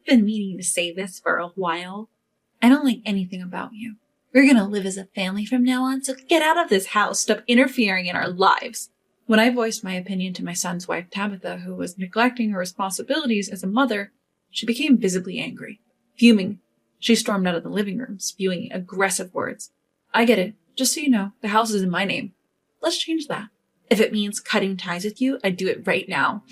been meaning to say this for a while. I don't like anything about you. We're gonna live as a family from now on, so get out of this house. Stop interfering in our lives. When I voiced my opinion to my son's wife, Tabitha, who was neglecting her responsibilities as a mother, she became visibly angry. Fuming, she stormed out of the living room, spewing aggressive words. I get it. Just so you know, the house is in my name. Let's change that. If it means cutting ties with you, I'd do it right now.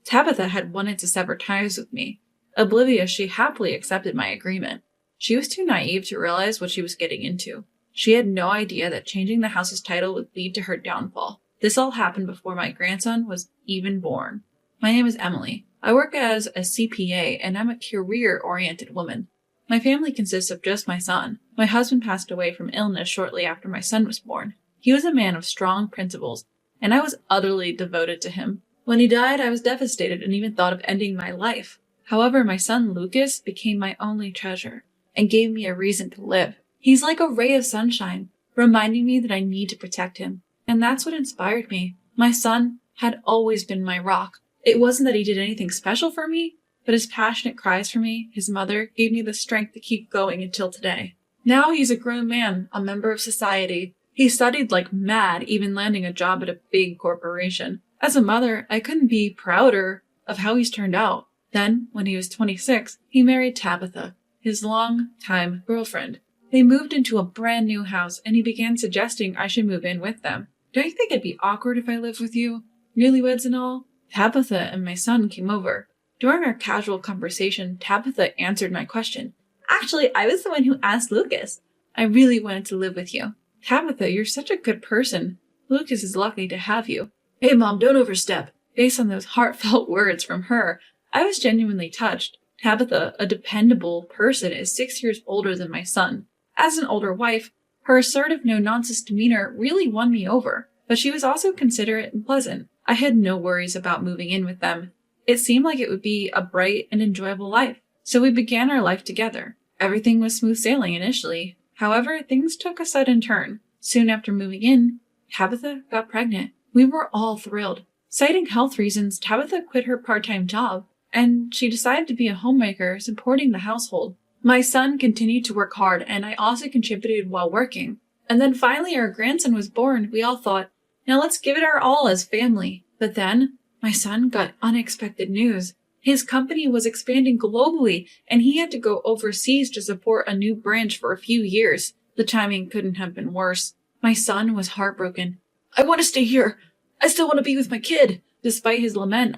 Tabitha had wanted to sever ties with me. Oblivious, she happily accepted my agreement. She was too naive to realize what she was getting into. She had no idea that changing the house's title would lead to her downfall. This all happened before my grandson was even born. My name is Emily. I work as a CPA, and I'm a career-oriented woman. My family consists of just my son. My husband passed away from illness shortly after my son was born. He was a man of strong principles, and I was utterly devoted to him. When he died, I was devastated and even thought of ending my life. However, my son Lucas became my only treasure and gave me a reason to live. He's like a ray of sunshine, reminding me that I need to protect him. And that's what inspired me. My son had always been my rock. It wasn't that he did anything special for me, but his passionate cries for me, his mother, gave me the strength to keep going until today. Now he's a grown man, a member of society. He studied like mad, even landing a job at a big corporation. As a mother, I couldn't be prouder of how he's turned out. Then, when he was 26, he married Tabitha, his long-time girlfriend. They moved into a brand new house, and he began suggesting I should move in with them. Don't you think it'd be awkward if I lived with you? Newlyweds and all? Tabitha and my son came over. During our casual conversation, Tabitha answered my question. Actually, I was the one who asked Lucas. I really wanted to live with you. Tabitha, you're such a good person. Lucas is lucky to have you. Hey, Mom, don't overstep. Based on those heartfelt words from her, I was genuinely touched. Tabitha, a dependable person, is 6 years older than my son. As an older wife, her assertive, no-nonsense demeanor really won me over, but she was also considerate and pleasant. I had no worries about moving in with them. It seemed like it would be a bright and enjoyable life, so we began our life together. Everything was smooth sailing initially. However, things took a sudden turn. Soon after moving in, Tabitha got pregnant. We were all thrilled. Citing health reasons, Tabitha quit her part-time job, and she decided to be a homemaker, supporting the household. My son continued to work hard, and I also contributed while working. And then finally our grandson was born. We all thought, now let's give it our all as family. But then, my son got unexpected news. His company was expanding globally, and he had to go overseas to support a new branch for a few years. The timing couldn't have been worse. My son was heartbroken. I want to stay here. I still want to be with my kid. Despite his lament,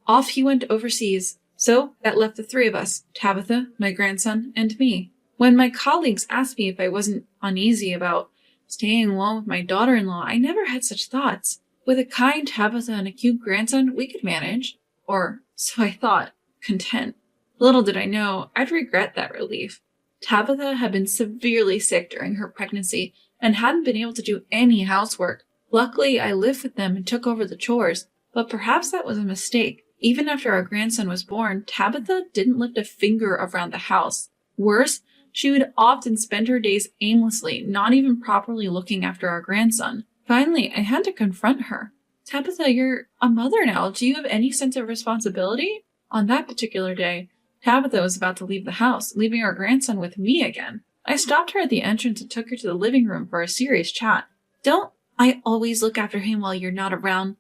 off he went overseas. So that left the three of us, Tabitha, my grandson, and me. When my colleagues asked me if I wasn't uneasy about staying alone with my daughter-in-law, I never had such thoughts. With a kind Tabitha and a cute grandson, we could manage. Or so I thought, content. Little did I know, I'd regret that relief. Tabitha had been severely sick during her pregnancy and hadn't been able to do any housework. Luckily, I lived with them and took over the chores, but perhaps that was a mistake. Even after our grandson was born, Tabitha didn't lift a finger around the house. Worse, she would often spend her days aimlessly, not even properly looking after our grandson. Finally, I had to confront her. Tabitha, you're a mother now. Do you have any sense of responsibility? On that particular day, Tabitha was about to leave the house, leaving our grandson with me again. I stopped her at the entrance and took her to the living room for a serious chat. Don't I always look after him while you're not around?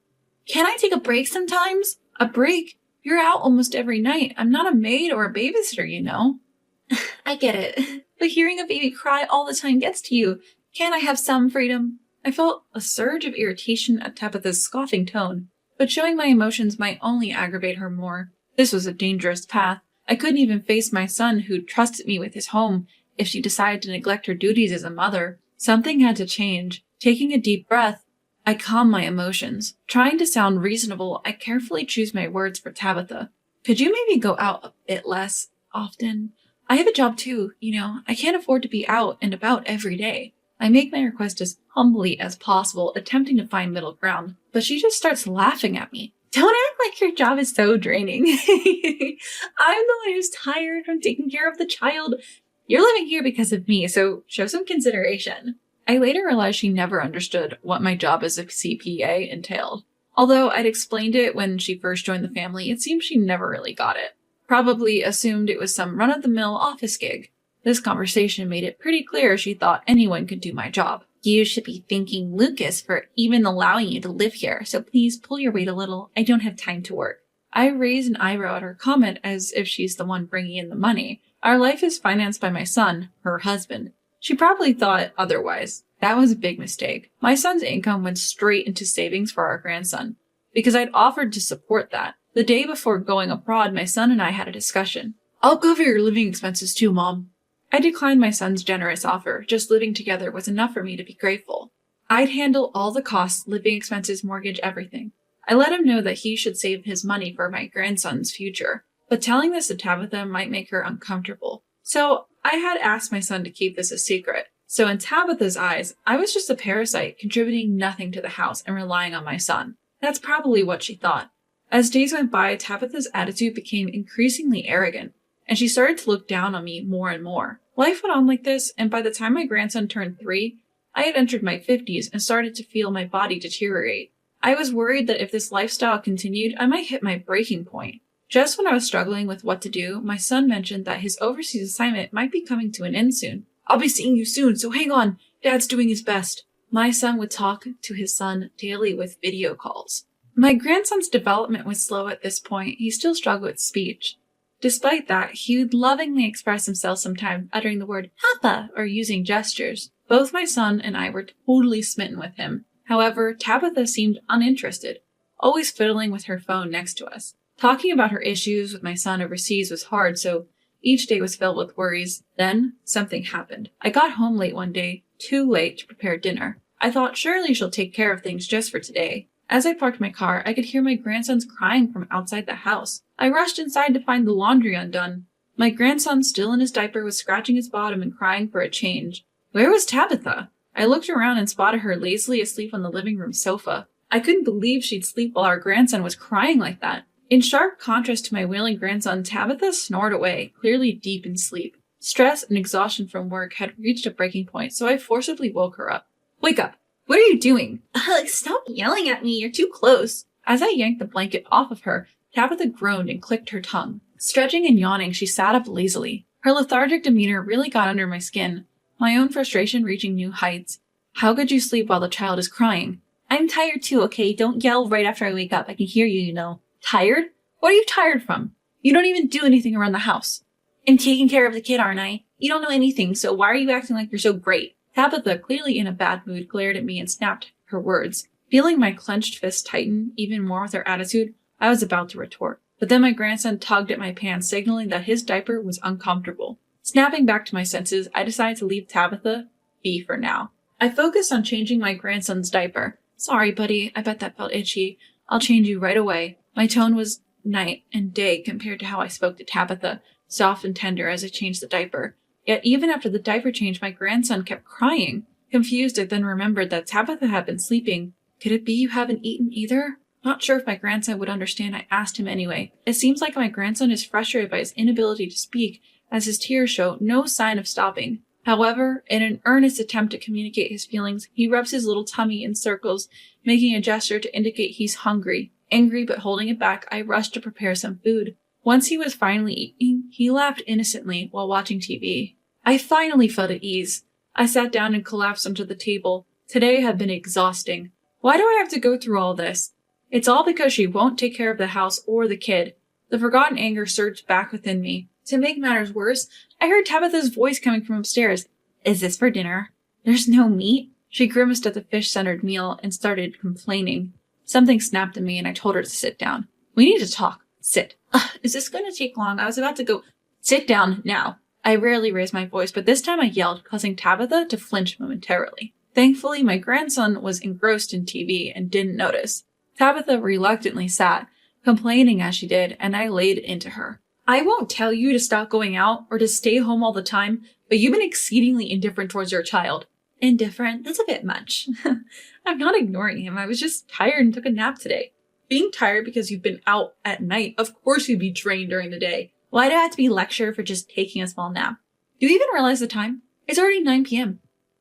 Can I take a break sometimes? A break? You're out almost every night. I'm not a maid or a babysitter, you know. I get it. But hearing a baby cry all the time gets to you. Can't I have some freedom? I felt a surge of irritation at Tabitha's scoffing tone, but showing my emotions might only aggravate her more. This was a dangerous path. I couldn't even face my son, who trusted me with his home, if she decided to neglect her duties as a mother. Something had to change. Taking a deep breath, I calmed my emotions. Trying to sound reasonable, I carefully choose my words for Tabitha. Could you maybe go out a bit less often? I have a job too, you know. I can't afford to be out and about every day. I make my request as humbly as possible, attempting to find middle ground, but she just starts laughing at me. Don't act like your job is so draining. I'm the one who's tired from taking care of the child. You're living here because of me, so show some consideration. I later realized she never understood what my job as a CPA entailed. Although I'd explained it when she first joined the family, it seems she never really got it. Probably assumed it was some run-of-the-mill office gig. This conversation made it pretty clear she thought anyone could do my job. You should be thanking Lucas for even allowing you to live here, so please pull your weight a little. I don't have time to work. I raised an eyebrow at her comment as if she's the one bringing in the money. Our life is financed by my son, her husband. She probably thought otherwise. That was a big mistake. My son's income went straight into savings for our grandson, because I'd offered to support that. The day before going abroad, my son and I had a discussion. I'll cover your living expenses too, Mom. I declined my son's generous offer. Just living together was enough for me to be grateful. I'd handle all the costs, living expenses, mortgage, everything. I let him know that he should save his money for my grandson's future, but telling this to Tabitha might make her uncomfortable. So I had asked my son to keep this a secret. So in Tabitha's eyes, I was just a parasite, contributing nothing to the house and relying on my son. That's probably what she thought. As days went by, Tabitha's attitude became increasingly arrogant, and she started to look down on me more and more. Life went on like this, and by the time my grandson turned 3, I had entered my 50s and started to feel my body deteriorate. I was worried that if this lifestyle continued, I might hit my breaking point. Just when I was struggling with what to do, my son mentioned that his overseas assignment might be coming to an end soon. I'll be seeing you soon, so hang on. Dad's doing his best. My son would talk to his son daily with video calls. My grandson's development was slow at this point. He still struggled with speech. Despite that, he would lovingly express himself sometimes, uttering the word Papa or using gestures. Both my son and I were totally smitten with him. However, Tabitha seemed uninterested, always fiddling with her phone next to us. Talking about her issues with my son overseas was hard, so each day was filled with worries. Then, something happened. I got home late one day, too late to prepare dinner. I thought surely she'll take care of things just for today. As I parked my car, I could hear my grandson's crying from outside the house. I rushed inside to find the laundry undone. My grandson, still in his diaper, was scratching his bottom and crying for a change. Where was Tabitha? I looked around and spotted her lazily asleep on the living room sofa. I couldn't believe she'd sleep while our grandson was crying like that. In sharp contrast to my wailing grandson, Tabitha snored away, clearly deep in sleep. Stress and exhaustion from work had reached a breaking point, so I forcibly woke her up. Wake up! What are you doing? Stop yelling at me, you're too close. As I yanked the blanket off of her, Tabitha groaned and clicked her tongue. Stretching and yawning, she sat up lazily. Her lethargic demeanor really got under my skin, my own frustration reaching new heights. How could you sleep while the child is crying? I'm tired too, okay? Don't yell right after I wake up. I can hear you, you know. Tired? What are you tired from? You don't even do anything around the house. I'm taking care of the kid, aren't I? You don't know anything, so why are you acting like you're so great? Tabitha, clearly in a bad mood, glared at me and snapped her words. Feeling my clenched fist tighten even more with her attitude, I was about to retort. But then my grandson tugged at my pants, signaling that his diaper was uncomfortable. Snapping back to my senses, I decided to leave Tabitha be for now. I focused on changing my grandson's diaper. Sorry, buddy, I bet that felt itchy. I'll change you right away. My tone was night and day compared to how I spoke to Tabitha, soft and tender as I changed the diaper. Yet even after the diaper change, my grandson kept crying. Confused, I then remembered that Tabitha had been sleeping. Could it be you haven't eaten either? Not sure if my grandson would understand. I asked him anyway. It seems like my grandson is frustrated by his inability to speak, as his tears show no sign of stopping. However, in an earnest attempt to communicate his feelings, he rubs his little tummy in circles, making a gesture to indicate he's hungry. Angry but holding it back, I rushed to prepare some food. Once he was finally eating, he laughed innocently while watching TV. I finally felt at ease. I sat down and collapsed onto the table. Today had been exhausting. Why do I have to go through all this? It's all because she won't take care of the house or the kid. The forgotten anger surged back within me. To make matters worse, I heard Tabitha's voice coming from upstairs. Is this for dinner? There's no meat? She grimaced at the fish-centered meal and started complaining. Something snapped at me and I told her to sit down. We need to talk. Sit. Is this going to take long? I was about to go. Sit down now. I rarely raised my voice, but this time I yelled, causing Tabitha to flinch momentarily. Thankfully, my grandson was engrossed in TV and didn't notice. Tabitha reluctantly sat, complaining as she did, and I laid into her. I won't tell you to stop going out or to stay home all the time, but you've been exceedingly indifferent towards your child. Indifferent? That's a bit much. I'm not ignoring him. I was just tired and took a nap today. Being tired because you've been out at night, of course you'd be drained during the day. Why do I have to be lectured for just taking a small nap? Do you even realize the time? It's already 9 p.m.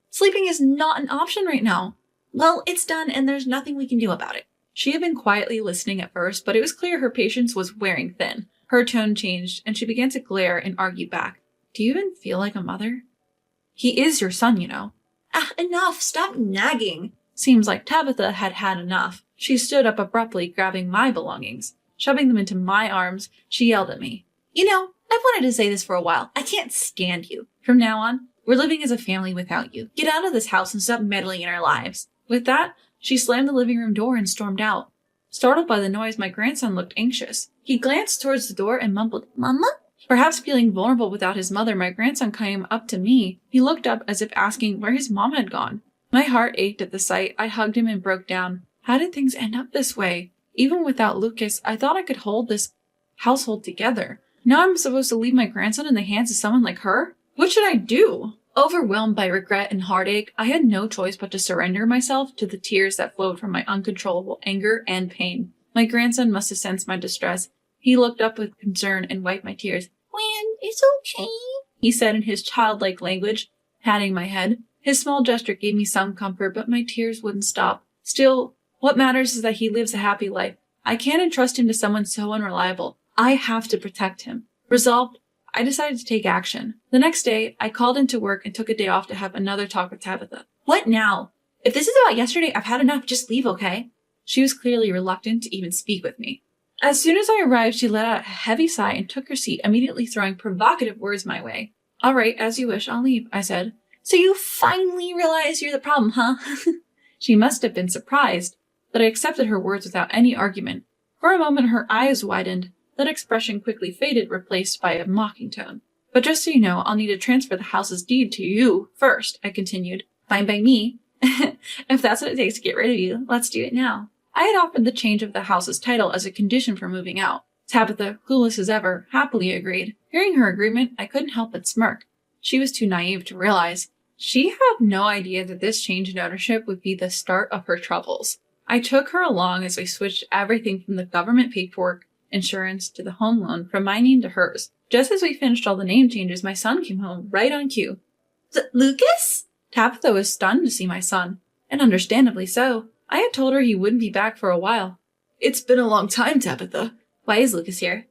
Sleeping is not an option right now. Well, it's done and there's nothing we can do about it. She had been quietly listening at first, but it was clear her patience was wearing thin. Her tone changed, and she began to glare and argue back. Do you even feel like a mother? He is your son, you know. Ah, enough! Stop nagging! Seems like Tabitha had had enough. She stood up abruptly, grabbing my belongings. Shoving them into my arms, she yelled at me. You know, I've wanted to say this for a while. I can't stand you. From now on, we're living as a family without you. Get out of this house and stop meddling in our lives. With that, she slammed the living room door and stormed out. Startled by the noise, my grandson looked anxious. He glanced towards the door and mumbled, Mama? Perhaps feeling vulnerable without his mother, my grandson came up to me. He looked up as if asking where his mom had gone. My heart ached at the sight. I hugged him and broke down. How did things end up this way? Even without Lucas, I thought I could hold this household together. Now I'm supposed to leave my grandson in the hands of someone like her? What should I do? Overwhelmed by regret and heartache, I had no choice but to surrender myself to the tears that flowed from my uncontrollable anger and pain. My grandson must have sensed my distress. He looked up with concern and wiped my tears. Gwen, it's okay, he said in his childlike language, patting my head. His small gesture gave me some comfort, but my tears wouldn't stop. Still, what matters is that he lives a happy life. I can't entrust him to someone so unreliable. I have to protect him. Resolved, I decided to take action. The next day, I called into work and took a day off to have another talk with Tabitha. What now? If this is about yesterday, I've had enough. Just leave, okay? She was clearly reluctant to even speak with me. As soon as I arrived, she let out a heavy sigh and took her seat, immediately throwing provocative words my way. All right, as you wish, I'll leave, I said. So you finally realize you're the problem, huh? She must have been surprised, but I accepted her words without any argument. For a moment, her eyes widened. That expression quickly faded, replaced by a mocking tone. But just so you know, I'll need to transfer the house's deed to you first, I continued. Fine by me. If that's what it takes to get rid of you, let's do it now. I had offered the change of the house's title as a condition for moving out. Tabitha, clueless as ever, happily agreed. Hearing her agreement, I couldn't help but smirk. She was too naive to realize. She had no idea that this change in ownership would be the start of her troubles. I took her along as we switched everything from the government paperwork, insurance, to the home loan from my name to hers. Just as we finished all the name changes, my son came home right on cue. Lucas? Tabitha was stunned to see my son, and understandably so. I had told her he wouldn't be back for a while. It's been a long time, Tabitha. Why is Lucas here?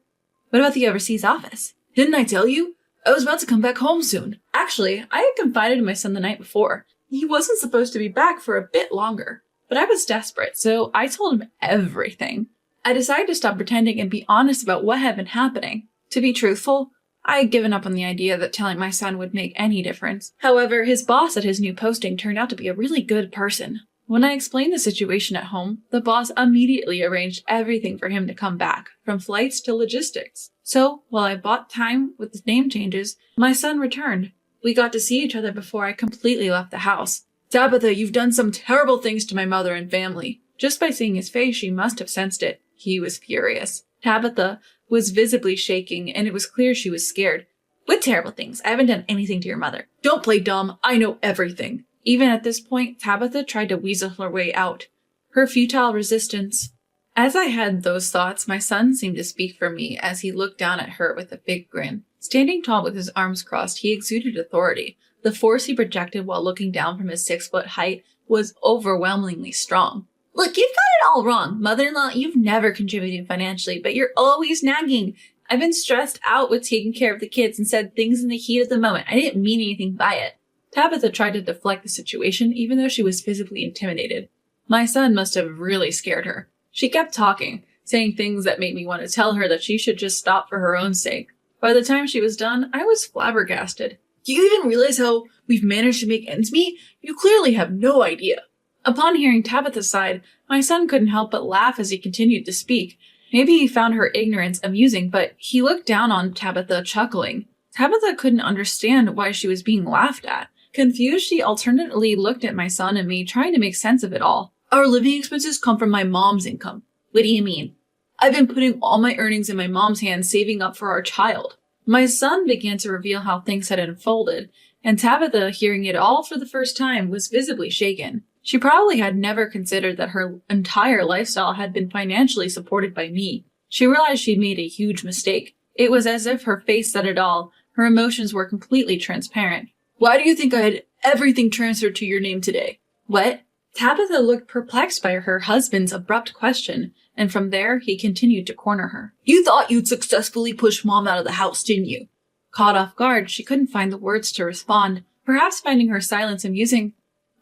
What about the overseas office? Didn't I tell you? I was about to come back home soon. Actually, I had confided in my son the night before. He wasn't supposed to be back for a bit longer, but I was desperate, so I told him everything. I decided to stop pretending and be honest about what had been happening. To be truthful, I had given up on the idea that telling my son would make any difference. However, his boss at his new posting turned out to be a really good person. When I explained the situation at home, the boss immediately arranged everything for him to come back, from flights to logistics. So, while I bought time with the name changes, my son returned. We got to see each other before I completely left the house. Tabitha, you've done some terrible things to my mother and family. Just by seeing his face, she must have sensed it. He was furious. Tabitha was visibly shaking, and it was clear she was scared. What terrible things? I haven't done anything to your mother. Don't play dumb. I know everything. Even at this point, Tabitha tried to weasel her way out. Her futile resistance. As I had those thoughts, my son seemed to speak for me as he looked down at her with a big grin. Standing tall with his arms crossed, he exuded authority. The force he projected while looking down from his 6-foot height was overwhelmingly strong. Look, you've got it all wrong. Mother-in-law, you've never contributed financially, but you're always nagging. I've been stressed out with taking care of the kids and said things in the heat of the moment. I didn't mean anything by it. Tabitha tried to deflect the situation, even though she was visibly intimidated. My son must have really scared her. She kept talking, saying things that made me want to tell her that she should just stop for her own sake. By the time she was done, I was flabbergasted. Do you even realize how we've managed to make ends meet? You clearly have no idea. Upon hearing Tabitha's side, my son couldn't help but laugh as he continued to speak. Maybe he found her ignorance amusing, but he looked down on Tabitha, chuckling. Tabitha couldn't understand why she was being laughed at. Confused, she alternately looked at my son and me, trying to make sense of it all. Our living expenses come from my mom's income. What do you mean? I've been putting all my earnings in my mom's hands, saving up for our child. My son began to reveal how things had unfolded, and Tabitha, hearing it all for the first time, was visibly shaken. She probably had never considered that her entire lifestyle had been financially supported by me. She realized she'd made a huge mistake. It was as if her face said it all. Her emotions were completely transparent. Why do you think I had everything transferred to your name today? What? Tabitha looked perplexed by her husband's abrupt question, and from there, he continued to corner her. You thought you'd successfully push Mom out of the house, didn't you? Caught off guard, she couldn't find the words to respond, perhaps finding her silence amusing.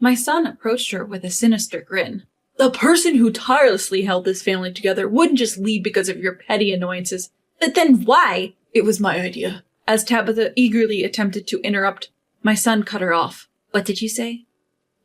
My son approached her with a sinister grin. The person who tirelessly held this family together wouldn't just leave because of your petty annoyances. But then why? It was my idea. As Tabitha eagerly attempted to interrupt, my son cut her off. What did you say?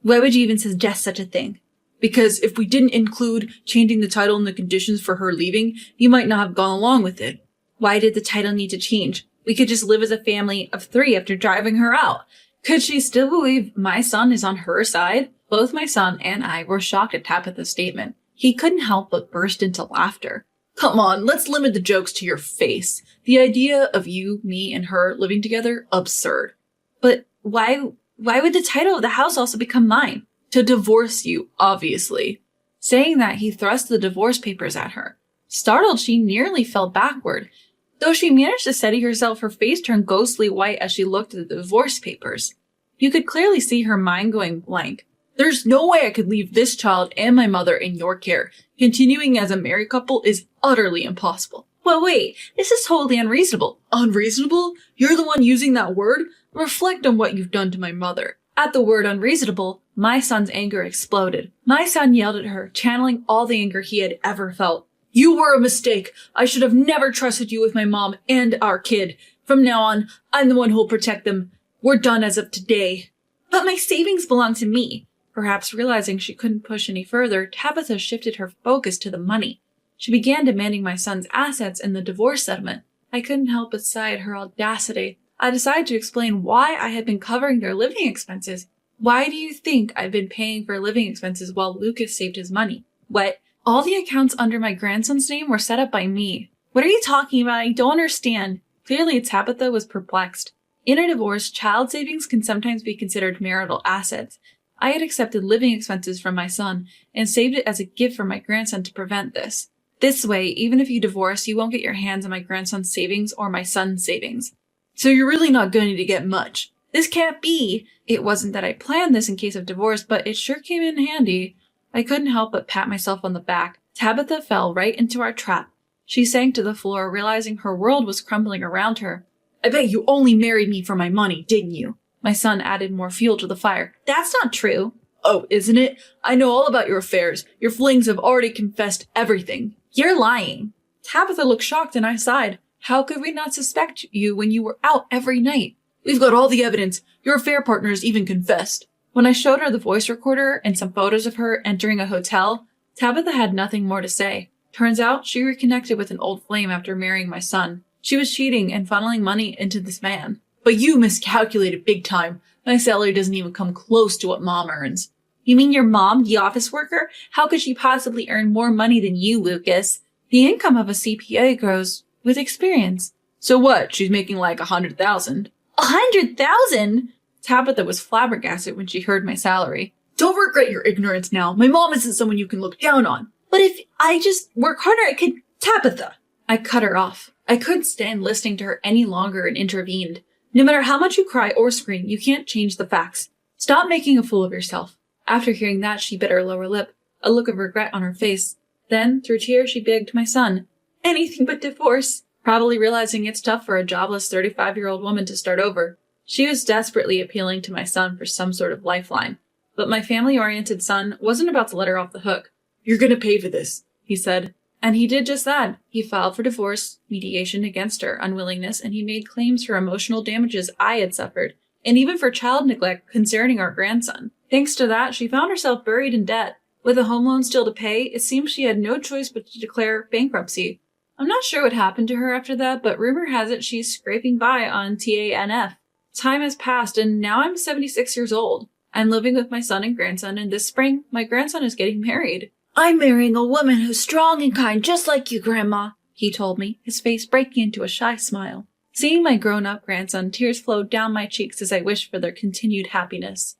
Why would you even suggest such a thing? Because if we didn't include changing the title and the conditions for her leaving, you might not have gone along with it. Why did the title need to change? We could just live as a family of 3 after driving her out. Could she still believe my son is on her side? Both my son and I were shocked at Tabitha's statement. He couldn't help but burst into laughter. Come on, let's limit the jokes to your face. The idea of you, me, and her living together, absurd. But why would the title of the house also become mine? To divorce you, obviously. Saying that, he thrust the divorce papers at her. Startled, she nearly fell backward. Though she managed to steady herself, her face turned ghostly white as she looked at the divorce papers. You could clearly see her mind going blank. There's no way I could leave this child and my mother in your care. Continuing as a married couple is utterly impossible. Well, wait, this is totally unreasonable. Unreasonable? You're the one using that word? Reflect on what you've done to my mother. At the word unreasonable, my son's anger exploded. My son yelled at her, channeling all the anger he had ever felt. You were a mistake. I should have never trusted you with my mom and our kid. From now on, I'm the one who'll protect them. We're done as of today. But my savings belong to me. Perhaps realizing she couldn't push any further, Tabitha shifted her focus to the money. She began demanding my son's assets in the divorce settlement. I couldn't help but sigh at her audacity. I decided to explain why I had been covering their living expenses. Why do you think I've been paying for living expenses while Lucas saved his money? What? All the accounts under my grandson's name were set up by me. What are you talking about? I don't understand. Clearly, Tabitha was perplexed. In a divorce, child savings can sometimes be considered marital assets. I had accepted living expenses from my son and saved it as a gift for my grandson to prevent this. This way, even if you divorce, you won't get your hands on my grandson's savings or my son's savings. So you're really not going to get much. This can't be. It wasn't that I planned this in case of divorce, but it sure came in handy. I couldn't help but pat myself on the back. Tabitha fell right into our trap. She sank to the floor, realizing her world was crumbling around her. I bet you only married me for my money, didn't you? My son added more fuel to the fire. That's not true. Oh, isn't it? I know all about your affairs. Your flings have already confessed everything. You're lying. Tabitha looked shocked and I sighed. How could we not suspect you when you were out every night? We've got all the evidence. Your affair partners even confessed. When I showed her the voice recorder and some photos of her entering a hotel, Tabitha had nothing more to say. Turns out she reconnected with an old flame after marrying my son. She was cheating and funneling money into this man. But you miscalculated big time. My salary doesn't even come close to what Mom earns. You mean your mom, the office worker? How could she possibly earn more money than you, Lucas? The income of a CPA grows with experience. So what? She's making like 100,000. 100,000? Tabitha was flabbergasted when she heard my salary. Don't regret your ignorance now. My mom isn't someone you can look down on. But if I just work harder, I could... Tabitha! I cut her off. I couldn't stand listening to her any longer and intervened. No matter how much you cry or scream, you can't change the facts. Stop making a fool of yourself. After hearing that, she bit her lower lip, a look of regret on her face. Then, through tears, she begged my son, anything but divorce. Probably realizing it's tough for a jobless 35-year-old woman to start over. She was desperately appealing to my son for some sort of lifeline. But my family-oriented son wasn't about to let her off the hook. You're gonna pay for this, he said. And he did just that. He filed for divorce, mediation against her unwillingness, and he made claims for emotional damages I had suffered, and even for child neglect concerning our grandson. Thanks to that, she found herself buried in debt. With a home loan still to pay, it seems she had no choice but to declare bankruptcy. I'm not sure what happened to her after that, but rumor has it she's scraping by on TANF. Time has passed, and now I'm 76 years old. I'm living with my son and grandson, and this spring, my grandson is getting married. I'm marrying a woman who's strong and kind, just like you, Grandma, he told me, his face breaking into a shy smile. Seeing my grown-up grandson, tears flowed down my cheeks as I wished for their continued happiness.